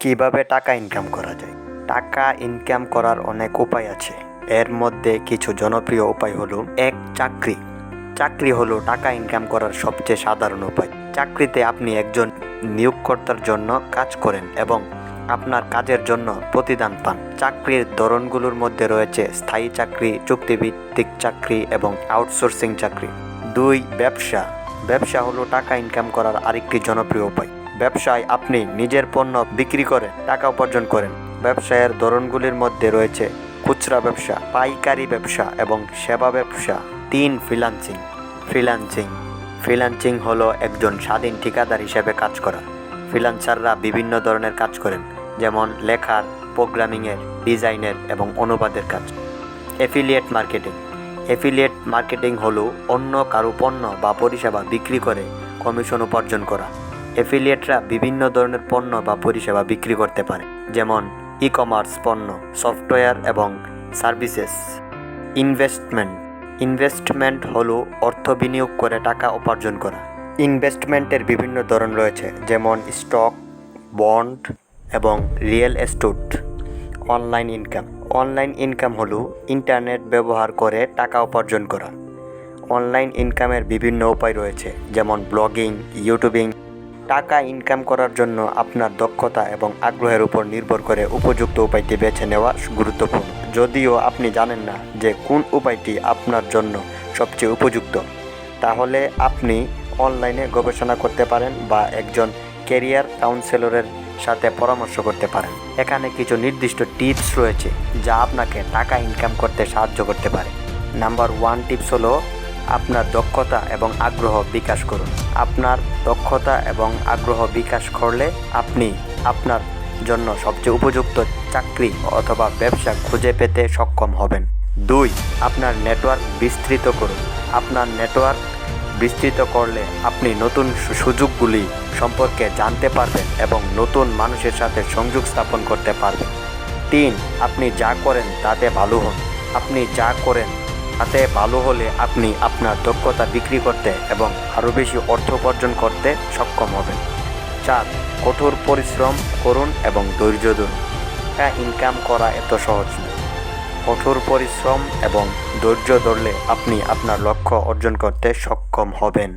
কিভাবে টাকা ইনকাম করা যায়? টাকা ইনকাম করার অনেক উপায় আছে। এর মধ্যে কিছু জনপ্রিয় উপায় হলো চাকরি। চাকরি হলো টাকা ইনকাম করার সবচেয়ে সাধারণ উপায়। চাকরিতে আপনি একজন নিয়োগকর্তার জন্য কাজ করেন এবং আপনার কাজের জন্য প্রতিদান পান। চাকরির ধরনগুলোর মধ্যে রয়েছে স্থায়ী চাকরি, চুক্তিভিত্তিক চাকরি এবং আউটসোর্সিং চাকরি। 2. ব্যবসা। ব্যবসা হলো টাকা ইনকাম করার আরেকটি জনপ্রিয় উপায়। ব্যবসায় আপনি নিজের পণ্য বিক্রি করে টাকা উপার্জন করেন। ব্যবসায়ের ধরনগুলির মধ্যে রয়েছে খুচরা ব্যবসা, পাইকারি ব্যবসা এবং সেবা ব্যবসা। 3. ফ্রিল্যান্সিং। ফ্রিল্যান্সিং হলো একজন স্বাধীন ঠিকাদার হিসেবে কাজ করা। ফ্রিল্যান্সাররা বিভিন্ন ধরনের কাজ করেন, যেমন লেখার, প্রোগ্রামিংয়ের, ডিজাইনের এবং অনুবাদের কাজ। অ্যাফিলিয়েট মার্কেটিং হলো অন্য কারো পণ্য বা পরিষেবা বিক্রি করে কমিশন উপার্জন করা। অ্যাফিলিয়েটরা বিভিন্ন ধরনের পণ্য বা পরিষেবা বিক্রি করতে পারে, যেমন ই-কমার্স পণ্য, সফটওয়্যার এবং সার্ভিসেস। ইনভেস্টমেন্ট হলো অর্থ বিনিয়োগ করে টাকা উপার্জন করা। ইনভেস্টমেন্টের বিভিন্ন ধরন রয়েছে, যেমন স্টক, বন্ড এবং রিয়েল এস্টেট। অনলাইন ইনকাম হলো ইন্টারনেট ব্যবহার করে টাকা উপার্জন করা। অনলাইন ইনকামের বিভিন্ন উপায় রয়েছে, যেমন ব্লগিং, ইউটিউবিং। টাকা ইনকাম করার জন্য আপনার দক্ষতা এবং আগ্রহের উপর নির্ভর করে উপযুক্ত উপায়টি বেছে নেওয়া গুরুত্বপূর্ণ। যদিও আপনি জানেন না যে কোন উপায়টি আপনার জন্য সবচেয়ে উপযুক্ত, তাহলে আপনি অনলাইনে গবেষণা করতে পারেন বা একজন ক্যারিয়ার কাউন্সেলরের সাথে পরামর্শ করতে পারেন। এখানে কিছু নির্দিষ্ট টিপস রয়েছে যা আপনাকে টাকা ইনকাম করতে সাহায্য করতে পারে। নাম্বার 1 টিপস হলো আপনার দক্ষতা এবং আগ্রহ বিকাশ করুন। আপনার দক্ষতা এবং আগ্রহ বিকাশ করলে আপনি আপনার জন্য সবচেয়ে উপযুক্ত চাকরি অথবা ব্যবসা খুঁজে পেতে সক্ষম হবেন। 2. আপনার নেটওয়ার্ক বিস্তৃত করুন। আপনার নেটওয়ার্ক বিস্তৃত করলে আপনি নতুন সুযোগগুলি সম্পর্কে জানতে পারবেন এবং নতুন মানুষের সাথে সংযোগ স্থাপন করতে পারবেন। 3. আপনি যা করেন তাতে ভালো হন। আপনি যা করেন তাতে ভালো হলে আপনি আপনার দক্ষতা বিক্রি করতে এবং আরও বেশি অর্থ উপার্জন করতে সক্ষম হবেন। 4. কঠোর পরিশ্রম করুন এবং ধৈর্য ধরুন। টাকা ইনকাম করা এত সহজ নয়। কঠোর পরিশ্রম এবং ধৈর্য ধরলে আপনি আপনার লক্ষ্য অর্জন করতে সক্ষম হবেন।